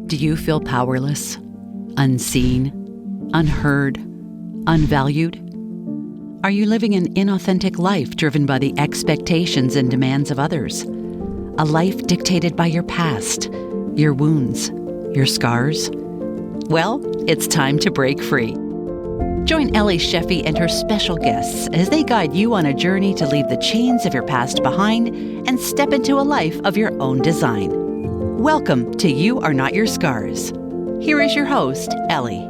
Do you feel powerless, unseen, unheard, unvalued? Are you living an inauthentic life driven by the expectations and demands of others? A life dictated by your past, your wounds, your scars? Well, it's time to break free. Join Ellie Shefi and her special guests as they guide you on a journey to leave the chains of your past behind and step into a life of your own design. Welcome to You Are Not Your Scars. Here is your host, Ellie.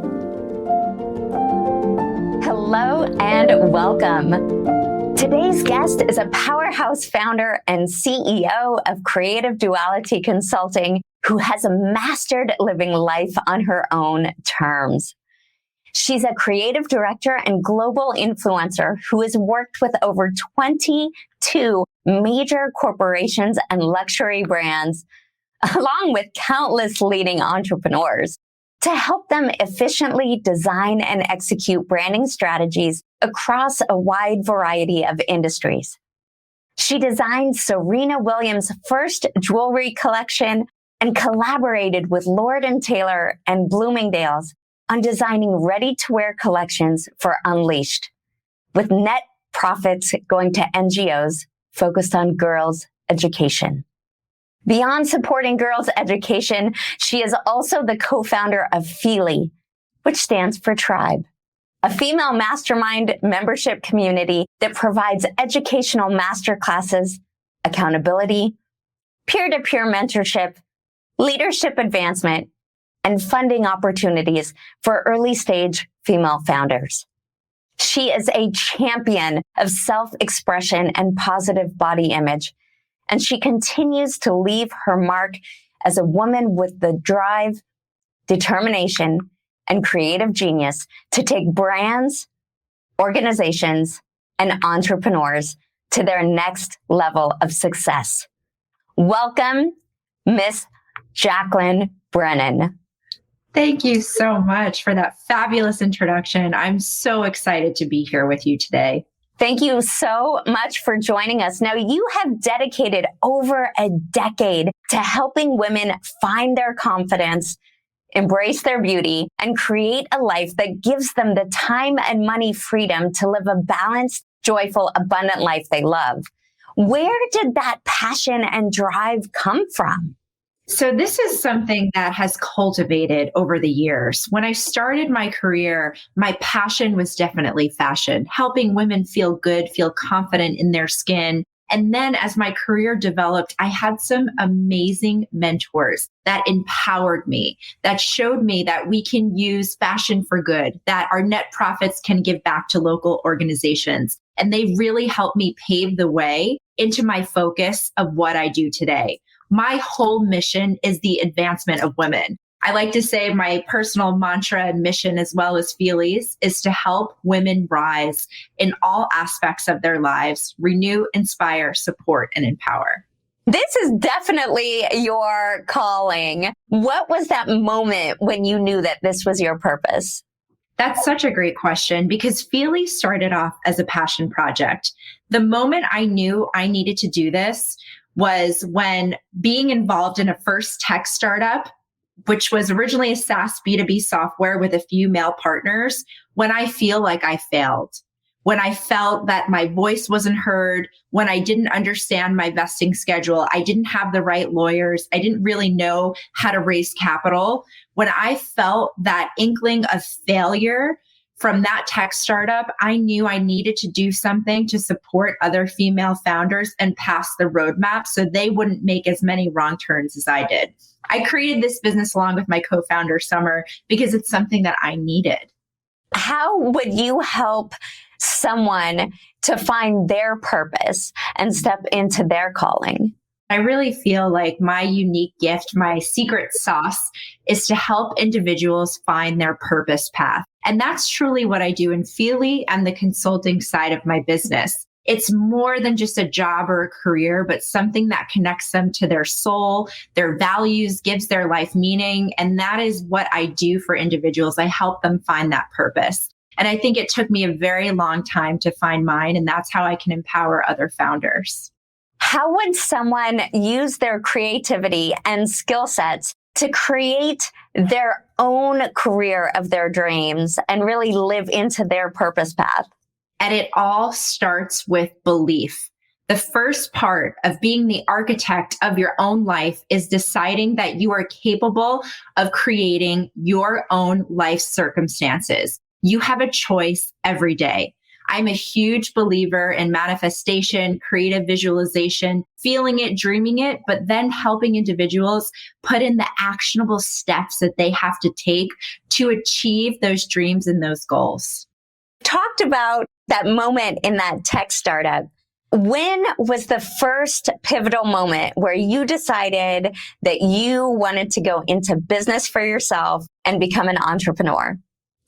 Hello and welcome. Today's guest is a powerhouse founder and CEO of Creative Duality Consulting who has mastered living life on her own terms. She's a creative director and global influencer who has worked with over 22 major corporations and luxury brands, along with countless leading entrepreneurs, to help them efficiently design and execute branding strategies across a wide variety of industries. She designed Serena Williams' first jewelry collection and collaborated with Lord & Taylor and Bloomingdale's on designing ready-to-wear collections for Unleashed, with net profits going to NGOs focused on girls' education. Beyond supporting girls' education, she is also the co-founder of Fyli, which stands for Tribe, a female mastermind membership community that provides educational masterclasses, accountability, peer-to-peer mentorship, leadership advancement, and funding opportunities for early-stage female founders. She is a champion of self-expression and positive body image, and she continues to leave her mark as a woman with the drive, determination, and creative genius to take brands, organizations, and entrepreneurs to their next level of success. Welcome, Miss Jaclynn Brennan. Thank you so much for that fabulous introduction. I'm so excited to be here with you today. Thank you so much for joining us. Now, you have dedicated over a decade to helping women find their confidence, embrace their beauty, and create a life that gives them the time and money freedom to live a balanced, joyful, abundant life they love. Where did that passion and drive come from? So this is something that has cultivated over the years. When I started my career, my passion was definitely fashion, helping women feel good, feel confident in their skin. And then as my career developed, I had some amazing mentors that empowered me, that showed me that we can use fashion for good, that our net profits can give back to local organizations. And they really helped me pave the way into my focus of what I do today. My whole mission is the advancement of women. I like to say my personal mantra and mission, as well as Fyli's, is to help women rise in all aspects of their lives, renew, inspire, support, and empower. This is definitely your calling. What was that moment when you knew that this was your purpose? That's such a great question because Fyli started off as a passion project. The moment I knew I needed to do this was when being involved in a first tech startup, which was originally a SaaS B2B software with a few male partners, when I feel like I failed, when I felt that my voice wasn't heard, when I didn't understand my vesting schedule, I didn't have the right lawyers, I didn't really know how to raise capital. When I felt that inkling of failure from that tech startup, I knew I needed to do something to support other female founders and pass the roadmap so they wouldn't make as many wrong turns as I did. I created this business along with my co-founder, Summer, because it's something that I needed. How would you help someone to find their purpose and step into their calling? I really feel like my unique gift, my secret sauce, is to help individuals find their purpose path. And that's truly what I do in Fyli and the consulting side of my business. It's more than just a job or a career, but something that connects them to their soul, their values, gives their life meaning. And that is what I do for individuals. I help them find that purpose. And I think it took me a very long time to find mine. And that's how I can empower other founders. How would someone use their creativity and skill sets to create their own career of their dreams and really live into their purpose path? And it all starts with belief. The first part of being the architect of your own life is deciding that you are capable of creating your own life circumstances. You have a choice every day. I'm a huge believer in manifestation, creative visualization, feeling it, dreaming it, but then helping individuals put in the actionable steps that they have to take to achieve those dreams and those goals. Talked about that moment in that tech startup. When was the first pivotal moment where you decided that you wanted to go into business for yourself and become an entrepreneur?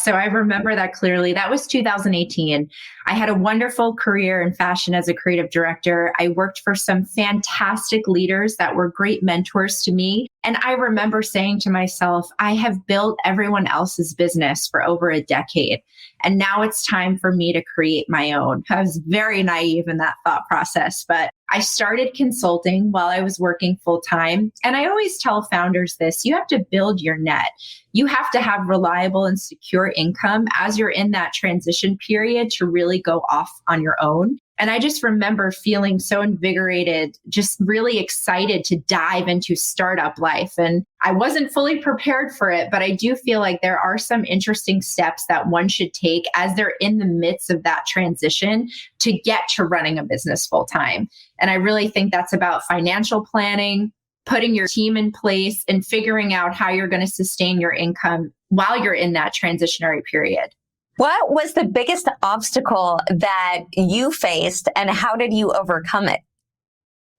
So I remember that clearly. That was 2018. I had a wonderful career in fashion as a creative director. I worked for some fantastic leaders that were great mentors to me. And I remember saying to myself, I have built everyone else's business for over a decade. And now it's time for me to create my own. I was very naive in that thought process, but I started consulting while I was working full time. And I always tell founders this, you have to build your net. You have to have reliable and secure income as you're in that transition period to really go off on your own. And I just remember feeling so invigorated, just really excited to dive into startup life. And I wasn't fully prepared for it, but I do feel like there are some interesting steps that one should take as they're in the midst of that transition to get to running a business full time. And I really think that's about financial planning, putting your team in place, and figuring out how you're going to sustain your income while you're in that transitionary period. What was the biggest obstacle that you faced and how did you overcome it?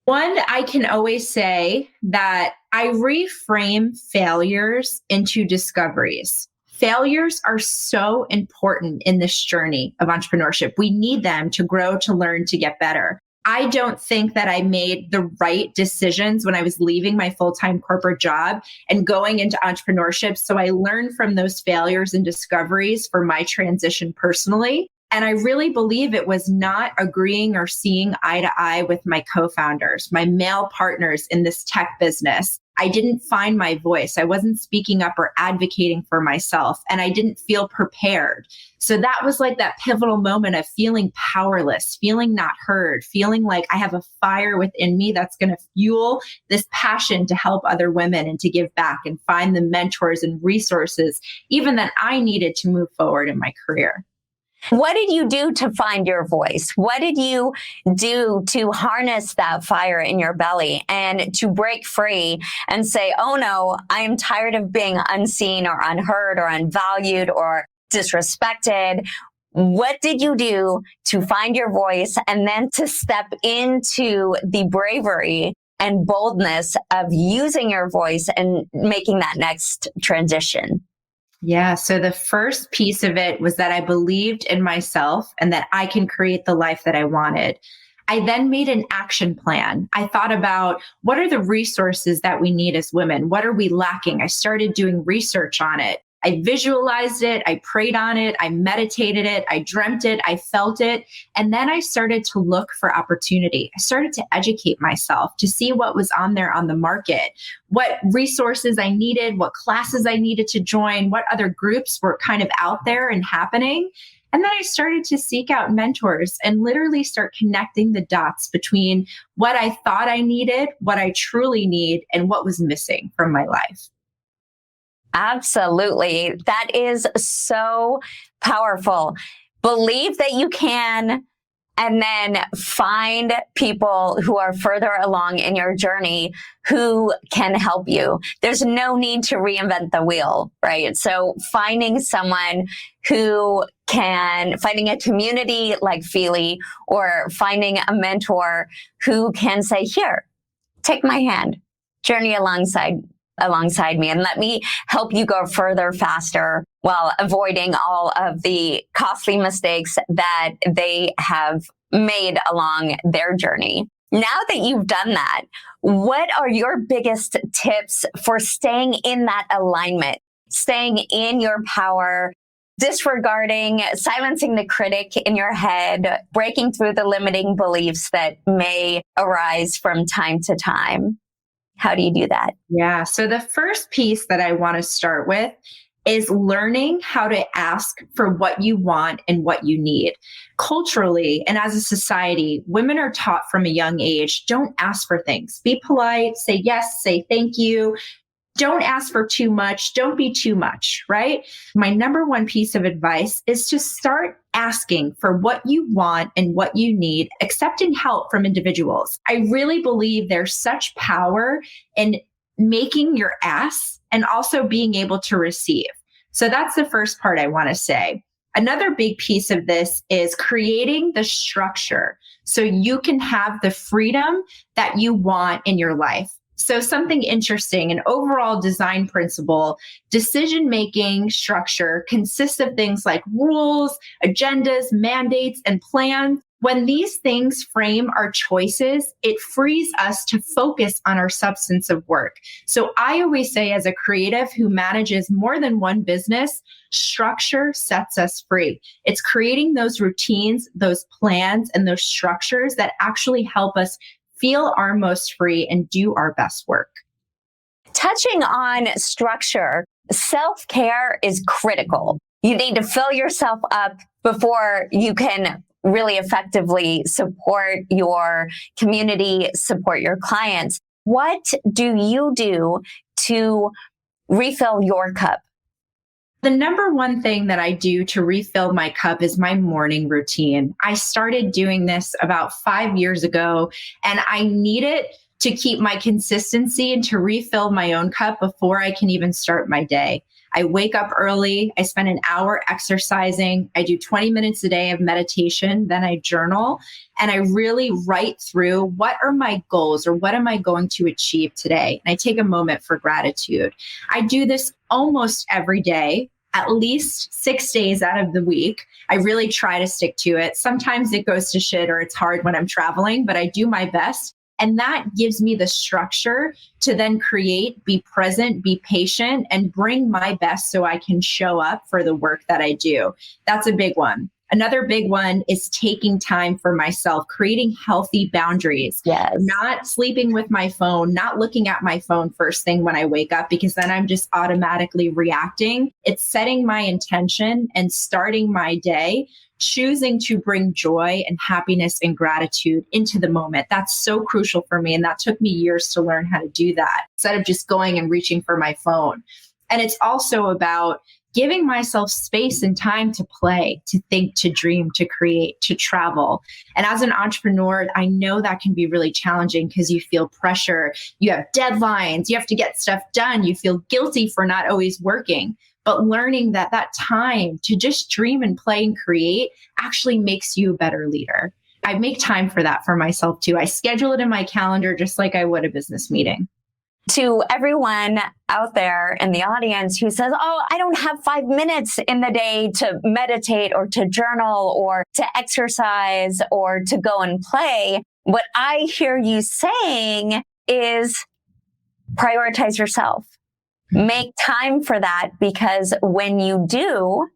One, I can always say that I reframe failures into discoveries. Failures are so important in this journey of entrepreneurship. We need them to grow, to learn, to get better. I don't think that I made the right decisions when I was leaving my full-time corporate job and going into entrepreneurship. So I learned from those failures and discoveries for my transition personally. And I really believe it was not agreeing or seeing eye to eye with my co-founders, my male partners in this tech business. I didn't find my voice. I wasn't speaking up or advocating for myself, and I didn't feel prepared. So that was like that pivotal moment of feeling powerless, feeling not heard, feeling like I have a fire within me that's going to fuel this passion to help other women and to give back and find the mentors and resources, even that I needed to move forward in my career. What did you do to find your voice? What did you do to harness that fire in your belly and to break free and say, oh no, I am tired of being unseen or unheard or unvalued or disrespected? What did you do to find your voice and then to step into the bravery and boldness of using your voice and making that next transition? Yeah. So the first piece of it was that I believed in myself and that I can create the life that I wanted. I then made an action plan. I thought about what are the resources that we need as women? What are we lacking? I started doing research on it. I visualized it. I prayed on it. I meditated it. I dreamt it. I felt it. And then I started to look for opportunity. I started to educate myself to see what was on there on the market, what resources I needed, what classes I needed to join, what other groups were kind of out there and happening. And then I started to seek out mentors and literally start connecting the dots between what I thought I needed, what I truly need, and what was missing from my life. Absolutely. That is so powerful. Believe that you can, and then find people who are further along in your journey who can help you. There's no need to reinvent the wheel, right? So finding someone who finding a community like Fyli or finding a mentor who can say, here, take my hand, journey alongside me and let me help you go further faster while avoiding all of the costly mistakes that they have made along their journey. Now that you've done that, what are your biggest tips for staying in that alignment, staying in your power, disregarding, silencing the critic in your head, breaking through the limiting beliefs that may arise from time to time? How do you do that? Yeah. So the first piece that I want to start with is learning how to ask for what you want and what you need. Culturally and as a society, women are taught from a young age, don't ask for things. Be polite, say yes, say thank you. Don't ask for too much. Don't be too much, right? My number one piece of advice is to start asking for what you want and what you need, accepting help from individuals. I really believe there's such power in making your ask and also being able to receive. So that's the first part I want to say. Another big piece of this is creating the structure so you can have the freedom that you want in your life. So something interesting, an overall design principle, decision-making structure consists of things like rules, agendas, mandates, and plans. When these things frame our choices, it frees us to focus on our substance of work. So I always say, as a creative who manages more than one business, structure sets us free. It's creating those routines, those plans, and those structures that actually help us feel our most free and do our best work. Touching on structure, self-care is critical. You need to fill yourself up before you can really effectively support your community, support your clients. What do you do to refill your cup? The number one thing that I do to refill my cup is my morning routine. I started doing this about 5 years ago, and I need it to keep my consistency and to refill my own cup before I can even start my day. I wake up early. I spend an hour exercising. I do 20 minutes a day of meditation. Then I journal and I really write through what are my goals or what am I going to achieve today? And I take a moment for gratitude. I do this almost every day, at least 6 days out of the week. I really try to stick to it. Sometimes it goes to shit or it's hard when I'm traveling, but I do my best. And that gives me the structure to then create, be present, be patient, and bring my best so I can show up for the work that I do. That's a big one. Another big one is taking time for myself, creating healthy boundaries. Yes. Not sleeping with my phone, not looking at my phone first thing when I wake up, because then I'm just automatically reacting. It's setting my intention and starting my day, choosing to bring joy and happiness and gratitude into the moment. That's so crucial for me. And that took me years to learn how to do that instead of just going and reaching for my phone. And it's also about giving myself space and time to play, to think, to dream, to create, to travel. And as an entrepreneur, I know that can be really challenging because you feel pressure. You have deadlines. You have to get stuff done. You feel guilty for not always working. But learning that that time to just dream and play and create actually makes you a better leader. I make time for that for myself too. I schedule it in my calendar just like I would a business meeting. To everyone out there in the audience who says, oh, I don't have 5 minutes in the day to meditate or to journal or to exercise or to go and play, what I hear you saying is prioritize yourself. Make time for that, because when you do,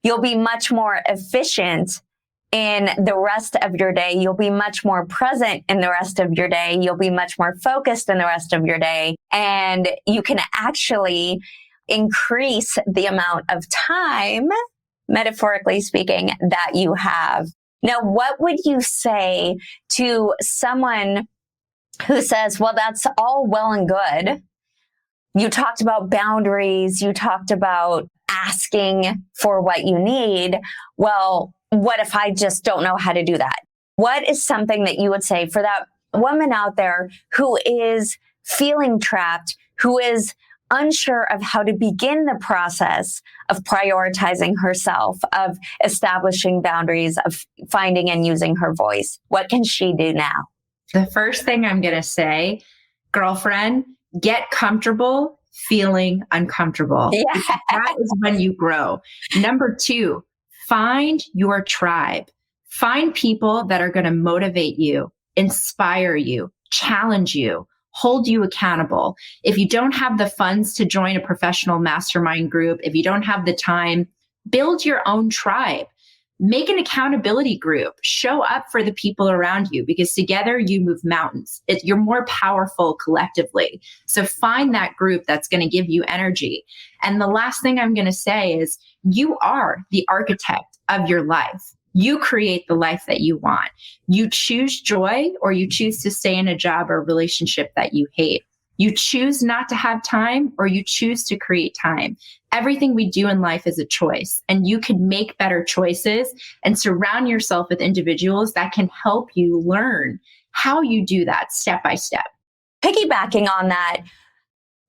you'll be much more efficient in the rest of your day. You'll be much more present in the rest of your day. You'll be much more focused in the rest of your day. And you can actually increase the amount of time, metaphorically speaking, that you have. Now, what would you say to someone who says, well, that's all well and good. You talked about boundaries. You talked about asking for what you need. Well, what if I just don't know how to do that? What is something that you would say for that woman out there who is feeling trapped, who is unsure of how to begin the process of prioritizing herself, of establishing boundaries, of finding and using her voice? What can she do now? The first thing I'm going to say, girlfriend, get comfortable feeling uncomfortable. Yeah. That is when you grow. Number 2, find your tribe. Find people that are going to motivate you, inspire you, challenge you, hold you accountable. If you don't have the funds to join a professional mastermind group, if you don't have the time, build your own tribe. Make an accountability group. Show up for the people around you because together you move mountains. You're more powerful collectively. So find that group that's going to give you energy. And the last thing I'm going to say is you are the architect of your life. You create the life that you want. You choose joy or you choose to stay in a job or relationship that you hate. You choose not to have time or you choose to create time. Everything we do in life is a choice, and you can make better choices and surround yourself with individuals that can help you learn how you do that step by step. Piggybacking on that,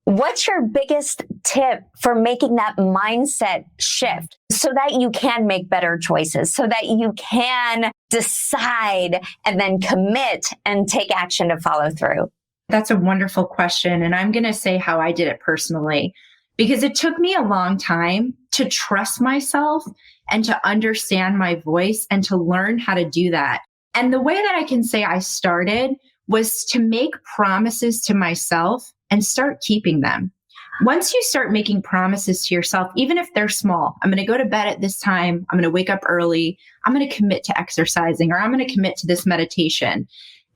what's your biggest tip for making that mindset shift so that you can make better choices, so that you can decide and then commit and take action to follow through? That's a wonderful question. And I'm going to say how I did it personally, because it took me a long time to trust myself and to understand my voice and to learn how to do that. And the way that I can say I started was to make promises to myself and start keeping them. Once you start making promises to yourself, even if they're small, I'm going to go to bed at this time, I'm going to wake up early, I'm going to commit to exercising, or I'm going to commit to this meditation.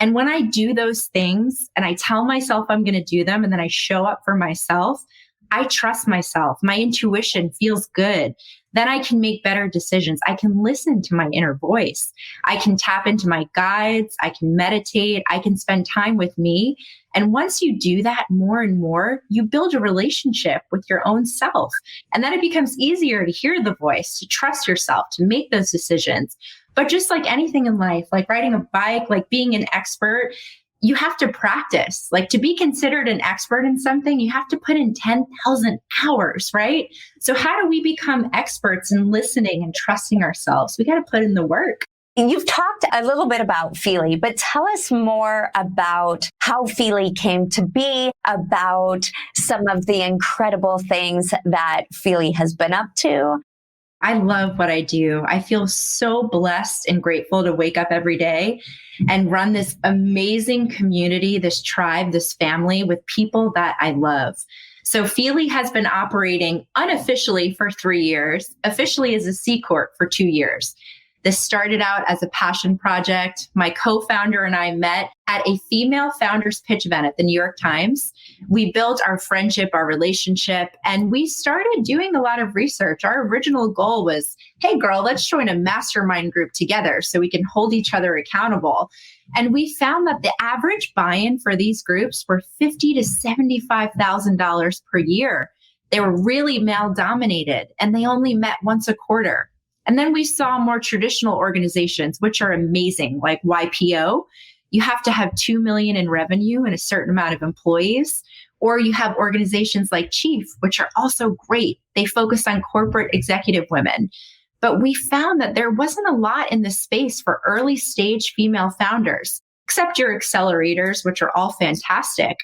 And when I do those things and I tell myself I'm going to do them and then I show up for myself, I trust myself. My intuition feels good. Then I can make better decisions. I can listen to my inner voice. I can tap into my guides. I can meditate. I can spend time with me. And once you do that more and more, you build a relationship with your own self. And then it becomes easier to hear the voice, to trust yourself, to make those decisions. But just like anything in life, like riding a bike, like being an expert, you have to practice. Like to be considered an expert in something, you have to put in 10,000 hours, right? So how do we become experts in listening and trusting ourselves? We got to put in the work. You've talked a little bit about Fyli, but tell us more about how Fyli came to be, about some of the incredible things that Fyli has been up to. I love what I do. I feel so blessed and grateful to wake up every day and run this amazing community, this tribe, this family with people that I love. So Fyli has been operating unofficially for 3 years, officially as a C Corp for 2 years. This started out as a passion project. My co-founder and I met at a female founders pitch event at the New York Times. We built our friendship, our relationship, and we started doing a lot of research. Our original goal was, hey girl, let's join a mastermind group together so we can hold each other accountable. And we found that the average buy-in for these groups were $50,000 to $75,000 per year. They were really male dominated and they only met once a quarter. And then we saw more traditional organizations, which are amazing, like YPO. You have to have 2 million in revenue and a certain amount of employees. Or you have organizations like Chief, which are also great. They focus on corporate executive women. But we found that there wasn't a lot in the space for early stage female founders, except your accelerators, which are all fantastic.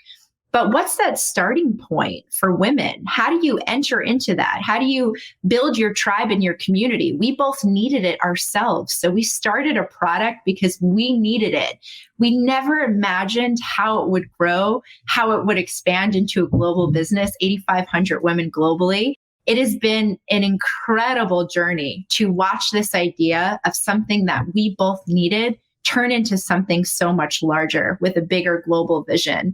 But what's that starting point for women? How do you enter into that? How do you build your tribe and your community? We both needed it ourselves. So we started a product because we needed it. We never imagined how it would grow, how it would expand into a global business, 8,500 women globally. It has been an incredible journey to watch this idea of something that we both needed turn into something so much larger with a bigger global vision.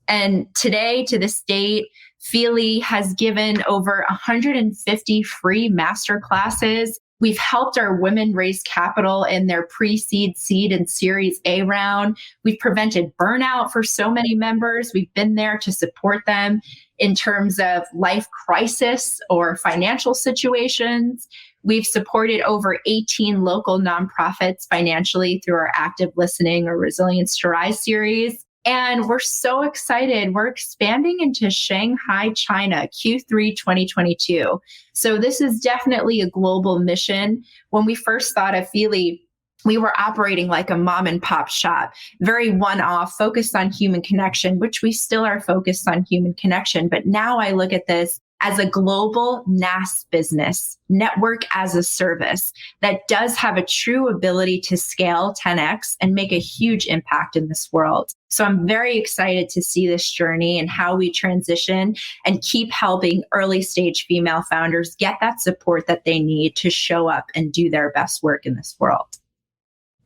And today, to this date, Fyli has given over 150 free masterclasses. We've helped our women raise capital in their pre-seed, seed, and Series A round. We've prevented burnout for so many members. We've been there to support them in terms of life crisis or financial situations. We've supported over 18 local nonprofits financially through our Active Listening or Resilience to Rise series. And we're so excited. We're expanding into Shanghai, China, Q3 2022. So this is definitely a global mission. When we first thought of Fyli, we were operating like a mom and pop shop, very one-off, focused on human connection, which we still are focused on human connection. But now I look at this as a global NAS business, network as a service, that does have a true ability to scale 10x and make a huge impact in this world. So I'm very excited to see this journey and how we transition and keep helping early stage female founders get that support that they need to show up and do their best work in this world.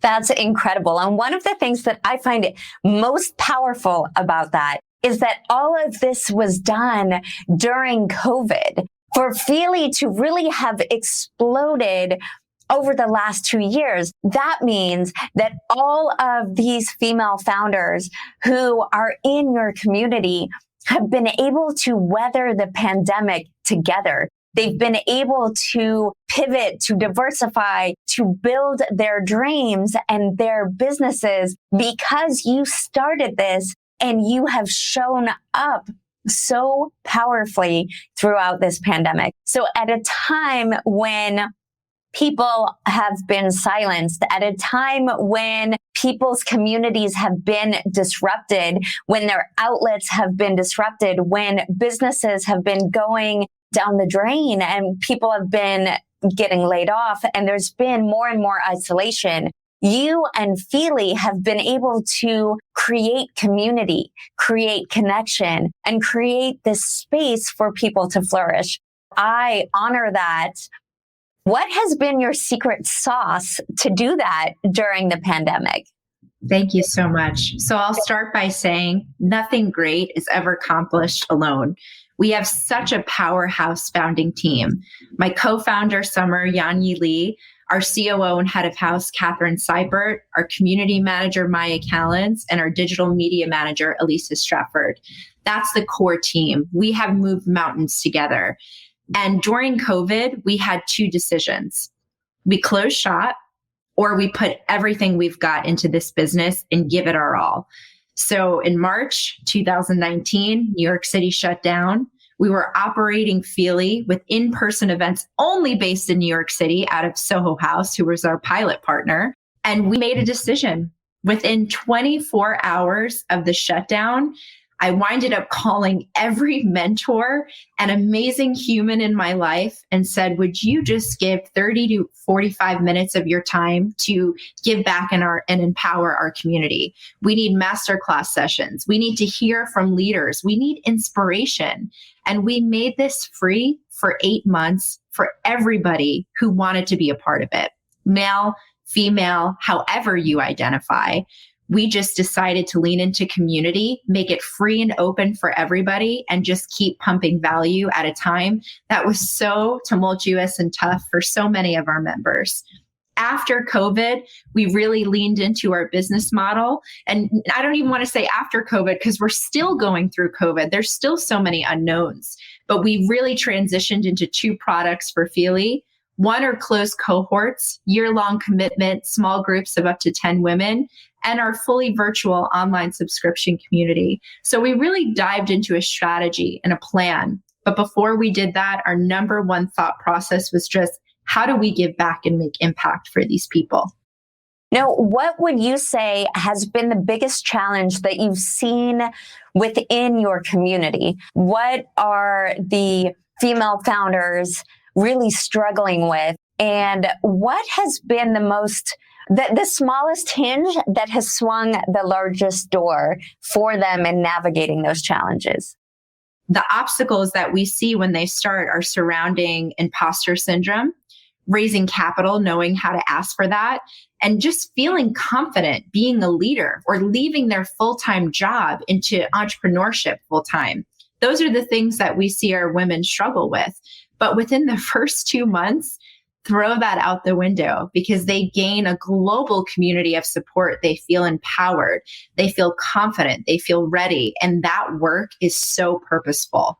That's incredible. And one of the things that I find most powerful about that is that all of this was done during COVID. For Fyli to really have exploded over the last 2 years, that means that all of these female founders who are in your community have been able to weather the pandemic together. They've been able to pivot, to diversify, to build their dreams and their businesses because you started this and you have shown up so powerfully throughout this pandemic. So at a time when people have been silenced, at a time when people's communities have been disrupted, when their outlets have been disrupted, when businesses have been going down the drain and people have been getting laid off and there's been more and more isolation, you and Fyli have been able to create community, create connection, and create this space for people to flourish. I honor that. What has been your secret sauce to do that during the pandemic? Thank you so much. So I'll start by saying nothing great is ever accomplished alone. We have such a powerhouse founding team. My co-founder, Summer Yanyi Lee, our COO and head of house, Catherine Seibert, our community manager, Maya Callens, and our digital media manager, Elisa Stratford. That's the core team. We have moved mountains together. And during COVID, we had two decisions. We close shop, or we put everything we've got into this business and give it our all. So in March 2019, New York City shut down. We were operating Fyli with in-person events only based in New York City out of Soho House, who was our pilot partner. And we made a decision. Within 24 hours of the shutdown, I winded up calling every mentor and amazing human in my life and said, would you just give 30 to 45 minutes of your time to give back and empower our community? We need masterclass sessions. We need to hear from leaders. We need inspiration. And we made this free for 8 months for everybody who wanted to be a part of it. Male, female, however you identify. We just decided to lean into community, make it free and open for everybody, and just keep pumping value at a time that was so tumultuous and tough for so many of our members. After COVID, we really leaned into our business model. And I don't even want to say after COVID because we're still going through COVID. There's still so many unknowns, but we really transitioned into 2 products for Fyli. One are closed cohorts, year-long commitment, small groups of up to 10 women, and our fully virtual online subscription community. So we really dived into a strategy and a plan. But before we did that, our number one thought process was just, how do we give back and make impact for these people? Now, what would you say has been the biggest challenge that you've seen within your community? What are the female founders really struggling with? And what has been the smallest hinge that has swung the largest door for them in navigating those challenges? The obstacles that we see when they start are surrounding imposter syndrome, raising capital, knowing how to ask for that, and just feeling confident being a leader or leaving their full-time job into entrepreneurship full-time. Those are the things that we see our women struggle with. But within the first 2 months, throw that out the window because they gain a global community of support. They feel empowered. They feel confident. They feel ready. And that work is so purposeful.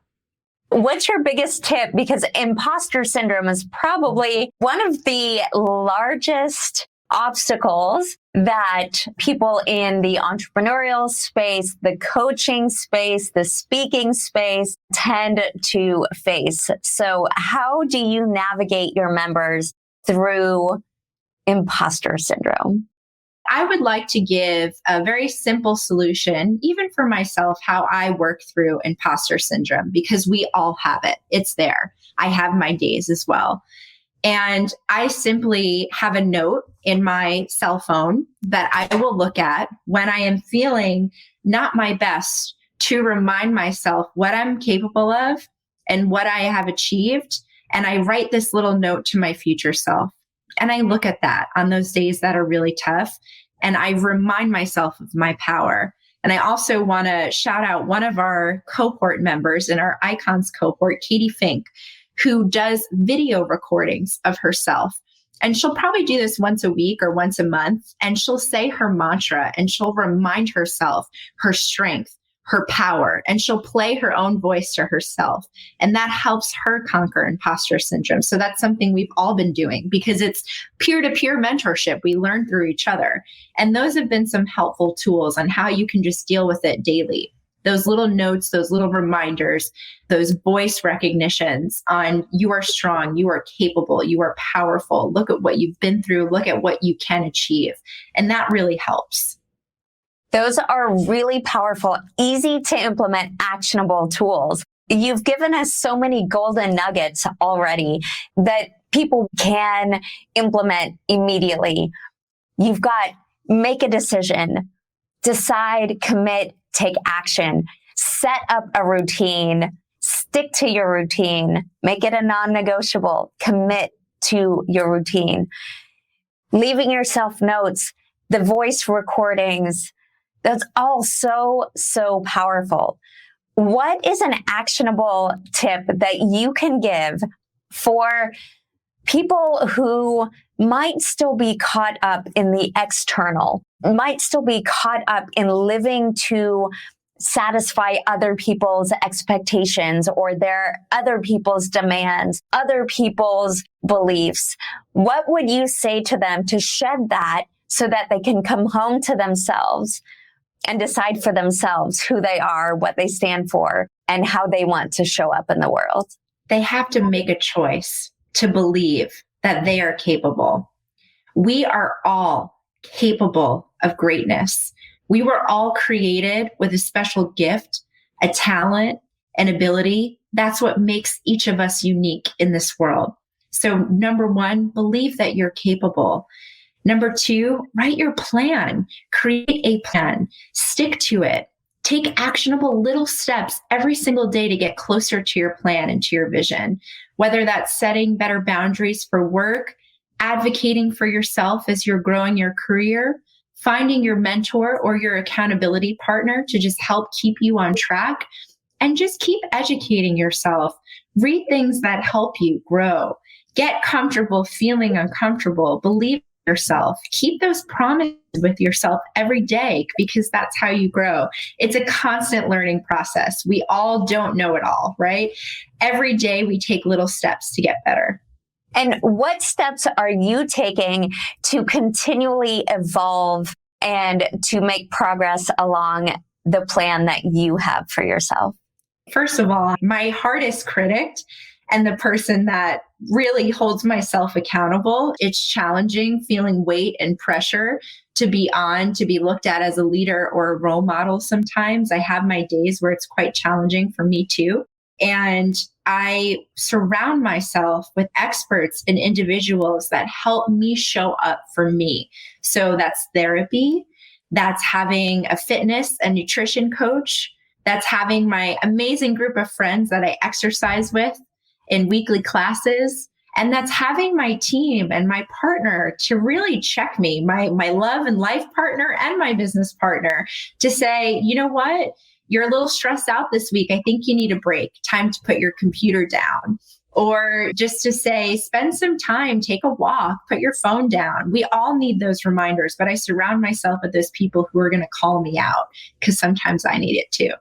What's your biggest tip? Because imposter syndrome is probably one of the largest obstacles that people in the entrepreneurial space, the coaching space, the speaking space tend to face. So how do you navigate your members through imposter syndrome? I would like to give a very simple solution, even for myself, how I work through imposter syndrome, because we all have it. It's there. I have my days as well. And I simply have a note in my cell phone that I will look at when I am feeling not my best, to remind myself what I'm capable of and what I have achieved. And I write this little note to my future self. And I look at that on those days that are really tough. And I remind myself of my power. And I also want to shout out one of our cohort members in our Icons cohort, Katie Fink, who does video recordings of herself. And she'll probably do this once a week or once a month. And she'll say her mantra and she'll remind herself her strength, her power, and she'll play her own voice to herself. And that helps her conquer imposter syndrome. So that's something we've all been doing because it's peer-to-peer mentorship. We learn through each other. And those have been some helpful tools on how you can just deal with it daily. Those little notes, those little reminders, those voice recognitions on you are strong, you are capable, you are powerful. Look at what you've been through. Look at what you can achieve. And that really helps. Those are really powerful, easy to implement, actionable tools. You've given us so many golden nuggets already that people can implement immediately. You've got make a decision, decide, commit, take action, set up a routine, stick to your routine, make it a non-negotiable, commit to your routine, leaving yourself notes, the voice recordings. That's all so powerful. What is an actionable tip that you can give for people who might still be caught up in the external, might still be caught up in living to satisfy other people's expectations or their other people's demands, other people's beliefs? What would you say to them to shed that so that they can come home to themselves and decide for themselves who they are, what they stand for, and how they want to show up in the world? They have to make a choice to believe that they are capable. We are all capable of greatness. We were all created with a special gift, a talent, an ability. That's what makes each of us unique in this world. So number one, believe that you're capable. Number two, write your plan, create a plan, stick to it. Take actionable little steps every single day to get closer to your plan and to your vision, whether that's setting better boundaries for work, advocating for yourself as you're growing your career, finding your mentor or your accountability partner to just help keep you on track, and just keep educating yourself. Read things that help you grow. Get comfortable feeling uncomfortable. Believe yourself. Keep those promises with yourself every day because that's how you grow. It's a constant learning process. We all don't know it all, right? Every day we take little steps to get better. And what steps are you taking to continually evolve and to make progress along the plan that you have for yourself? First of all, my hardest critic and the person that really holds myself accountable, it's challenging feeling weight and pressure to be looked at as a leader or a role model sometimes. I have my days where it's quite challenging for me too. And I surround myself with experts and individuals that help me show up for me. So that's therapy, that's having a fitness and nutrition coach, that's having my amazing group of friends that I exercise with in weekly classes. And that's having my team and my partner to really check me, my love and life partner and my business partner, to say, you know what? You're a little stressed out this week. I think you need a break. Time to put your computer down. Or just to say, spend some time, take a walk, put your phone down. We all need those reminders, but I surround myself with those people who are going to call me out because sometimes I need it too.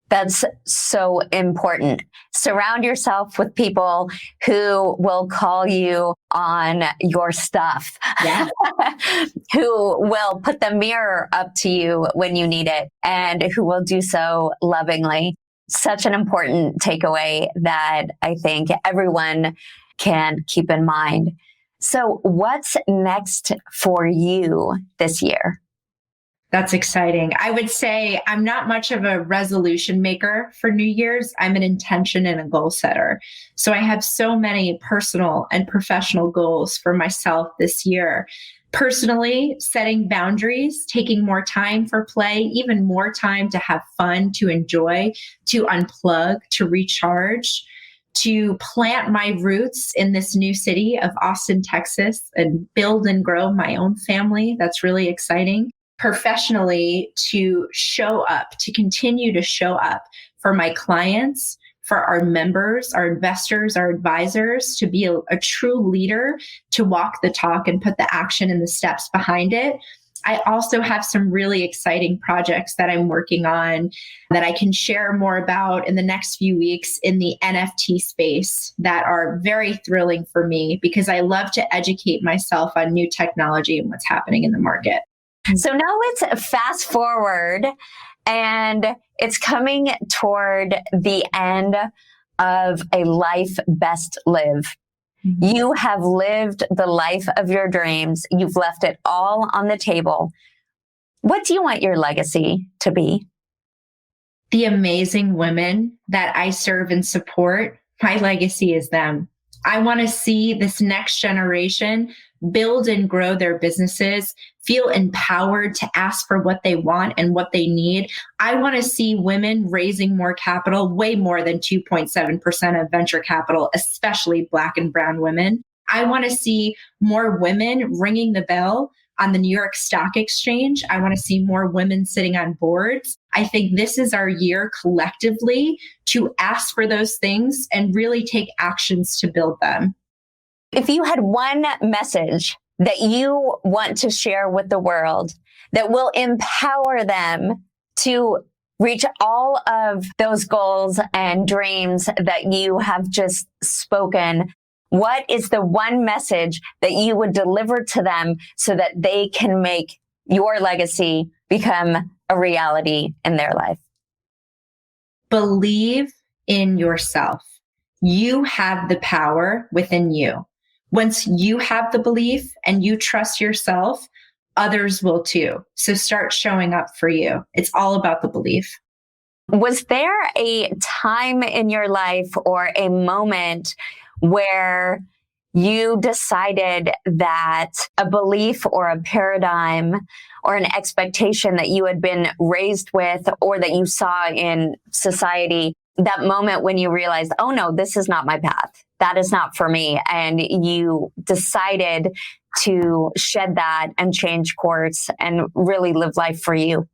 That's so important. Surround yourself with people who will call you on your stuff, yeah. who will put the mirror up to you when you need it, and who will do so lovingly. Such an important takeaway that I think everyone can keep in mind. So what's next for you this year? That's exciting. I would say I'm not much of a resolution maker for New Year's. I'm an intention and a goal setter. So I have so many personal and professional goals for myself this year. Personally, setting boundaries, taking more time for play, even more time to have fun, to enjoy, to unplug, to recharge, to plant my roots in this new city of Austin, Texas, and build and grow my own family. That's really exciting. Professionally, to show up, to continue to show up for my clients, for our members, our investors, our advisors, to be a true leader, to walk the talk and put the action and the steps behind it. I also have some really exciting projects that I'm working on that I can share more about in the next few weeks in the NFT space that are very thrilling for me because I love to educate myself on new technology and what's happening in the market. So now let's fast forward, and it's coming toward the end of a life best lived. You have lived the life of your dreams. You've left it all on the table. What do you want your legacy to be? The amazing women that I serve and support, my legacy is them. I want to see this next generation build and grow their businesses, feel empowered to ask for what they want and what they need. I want to see women raising more capital, way more than 2.7% of venture capital, especially Black and brown women. I want to see more women ringing the bell on the New York Stock Exchange. I want to see more women sitting on boards. I think this is our year collectively to ask for those things and really take actions to build them. If you had one message that you want to share with the world that will empower them to reach all of those goals and dreams that you have just spoken, what is the one message that you would deliver to them so that they can make your legacy become a reality in their life? Believe in yourself. You have the power within you. Once you have the belief and you trust yourself, others will too. So start showing up for you. It's all about the belief. Was there a time in your life or a moment where you decided that a belief or a paradigm or an expectation that you had been raised with or that you saw in society, that moment when you realized, oh no, this is not my path. That is not for me. And you decided to shed that and change course and really live life for you?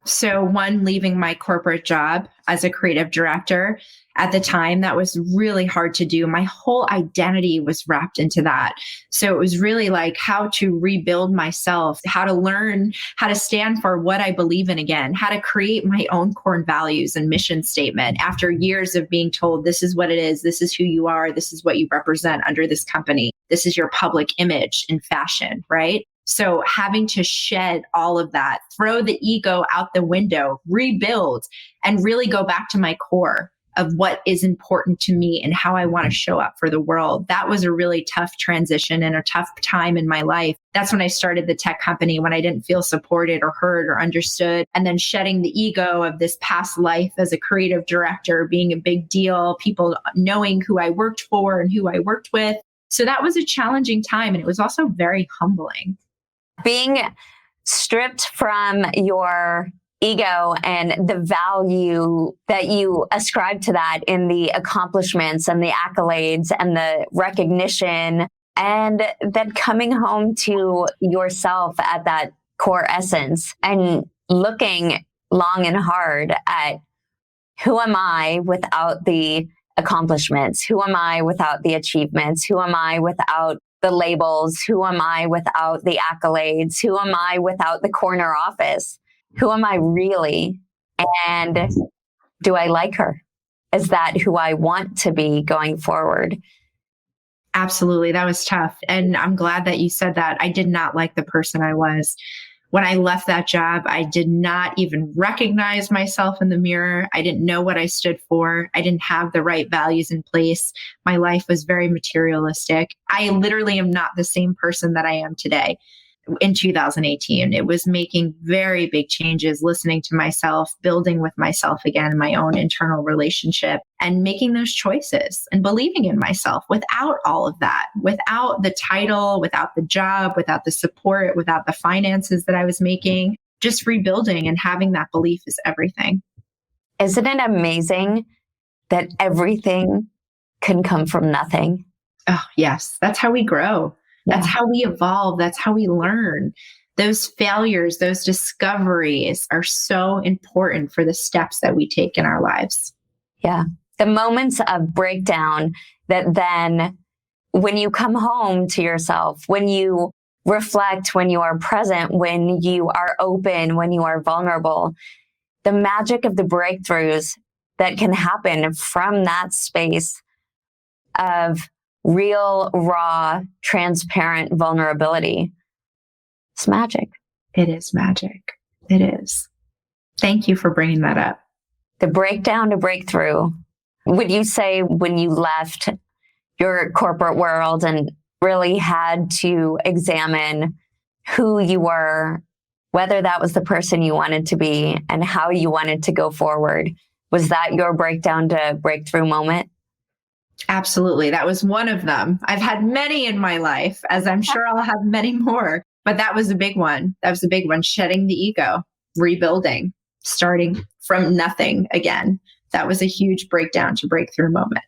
So one, leaving my corporate job as a creative director at the time, that was really hard to do. My whole identity was wrapped into that. So it was really like how to rebuild myself, how to learn how to stand for what I believe in again, how to create my own core values and mission statement after years of being told, this is what it is, this is who you are, this is what you represent under this company, this is your public image in fashion, right? So having to shed all of that, throw the ego out the window, rebuild, and really go back to my core of what is important to me and how I want to show up for the world. That was a really tough transition and a tough time in my life. That's when I started the tech company, when I didn't feel supported or heard or understood. And then shedding the ego of this past life as a creative director being a big deal, people knowing who I worked for and who I worked with. So that was a challenging time. And it was also very humbling. Being stripped from your ego and the value that you ascribe to that in the accomplishments and the accolades and the recognition, and then coming home to yourself at that core essence and looking long and hard at who am I without the accomplishments? Who am I without the achievements? Who am I without the labels? Who am I without the accolades? Who am I without the corner office? Who am I really? And do I like her? Is that who I want to be going forward? Absolutely. That was tough. And I'm glad that you said that. I did not like the person I was. When I left that job, I did not even recognize myself in the mirror. I didn't know what I stood for. I didn't have the right values in place. My life was very materialistic. I literally am not the same person that I am today. In 2018, it was making very big changes, listening to myself, building with myself again, my own internal relationship, and making those choices and believing in myself without all of that, without the title, without the job, without the support, without the finances that I was making. Just rebuilding and having that belief is everything. Isn't it amazing that everything can come from nothing? Oh, yes. That's how we grow. That's Yeah. how we evolve. That's how we learn. Those failures, those discoveries are so important for the steps that we take in our lives. Yeah. The moments of breakdown that then, when you come home to yourself, when you reflect, when you are present, when you are open, when you are vulnerable, the magic of the breakthroughs that can happen from that space of real, raw, transparent vulnerability. It's magic. It is magic. It is. Thank you for bringing that up. The breakdown to breakthrough. Would you say when you left your corporate world and really had to examine who you were, whether that was the person you wanted to be and how you wanted to go forward, was that your breakdown to breakthrough moment? Absolutely. That was one of them. I've had many in my life, as I'm sure I'll have many more, but that was a big one. That was a big one. Shedding the ego, rebuilding, starting from nothing again. That was a huge breakdown to breakthrough moment.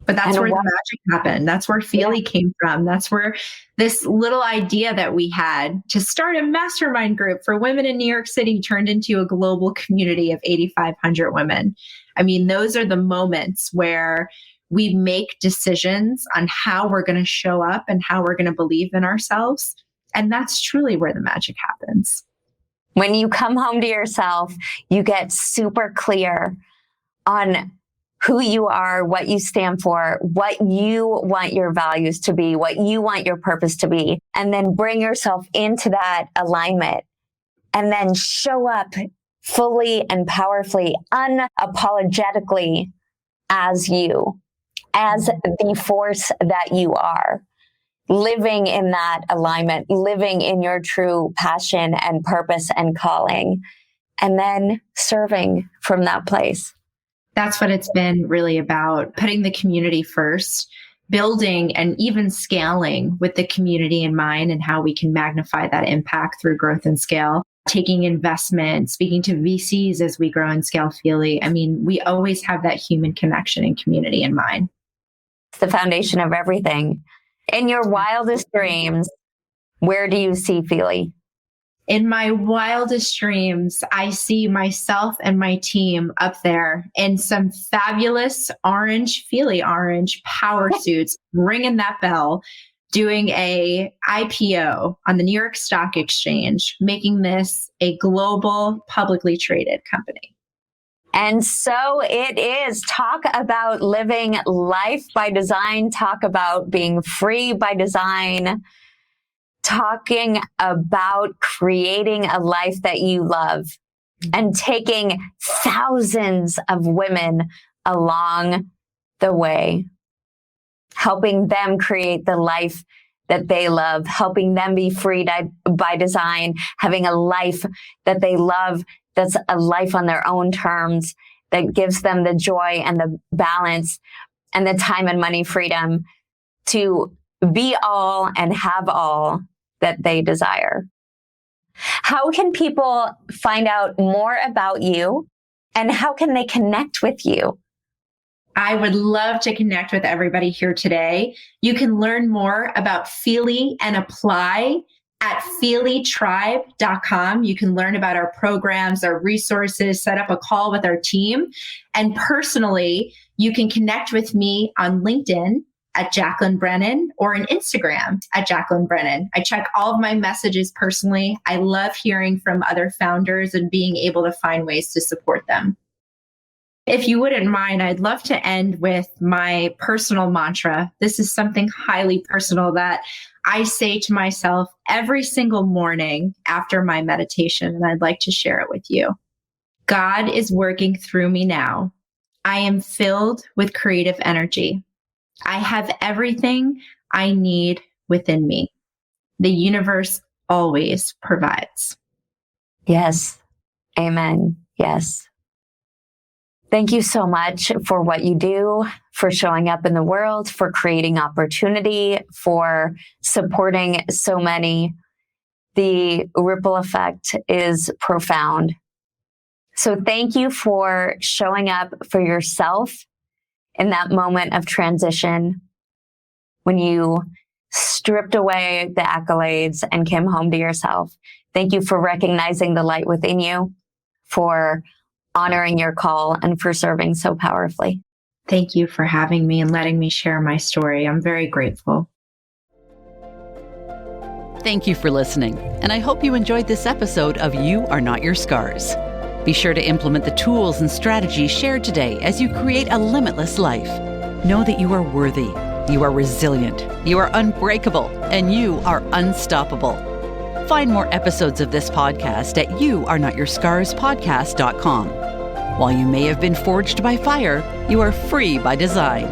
But that's where the magic happened. That's where Fyli came from. That's where this little idea that we had to start a mastermind group for women in New York City turned into a global community of 8,500 women. I mean, those are the moments where we make decisions on how we're going to show up and how we're going to believe in ourselves. And that's truly where the magic happens. When you come home to yourself, you get super clear on who you are, what you stand for, what you want your values to be, what you want your purpose to be, and then bring yourself into that alignment and then show up fully and powerfully, unapologetically as you, as the force that you are, living in that alignment, living in your true passion and purpose and calling, and then serving from that place. That's what it's been really about, putting the community first, building and even scaling with the community in mind and how we can magnify that impact through growth and scale, taking investment, speaking to VCs as we grow and scale Fyli. I mean, we always have that human connection and community in mind. It's the foundation of everything. In your wildest dreams, where do you see Fyli? In my wildest dreams, I see myself and my team up there in some fabulous orange, Fyli orange power suits, ringing that bell, doing a IPO on the New York Stock Exchange, making this a global publicly traded company. And so it is. Talk about living life by design. Talk about being free by design. Talking about creating a life that you love and taking thousands of women along the way, helping them create the life that they love, helping them be free by design, having a life that they love, that's a life on their own terms, that gives them the joy and the balance and the time and money freedom to be all and have all that they desire. How can people find out more about you and how can they connect with you? I would love to connect with everybody here today. You can learn more about Fyli and apply at FyliTribe.com. You can learn about our programs, our resources, set up a call with our team. And personally, you can connect with me on LinkedIn at Jaclynn Brennan or on Instagram at Jaclynn Brennan. I check all of my messages personally. I love hearing from other founders and being able to find ways to support them. If you wouldn't mind, I'd love to end with my personal mantra. This is something highly personal that I say to myself every single morning after my meditation, and I'd like to share it with you. God is working through me now. I am filled with creative energy. I have everything I need within me. The universe always provides. Yes. Amen. Yes. Thank you so much for what you do, for showing up in the world, for creating opportunity, for supporting so many. The ripple effect is profound. So thank you for showing up for yourself in that moment of transition when you stripped away the accolades and came home to yourself. Thank you for recognizing the light within you, for honoring your call, and for serving so powerfully. Thank you for having me and letting me share my story. I'm very grateful. Thank you for listening, and I hope you enjoyed this episode of You Are Not Your Scars. Be sure to implement the tools and strategies shared today as you create a limitless life. Know that you are worthy, you are resilient, you are unbreakable, and you are unstoppable. Find more episodes of this podcast at youarenotyourScarsPodcast.com. While you may have been forged by fire, you are free by design.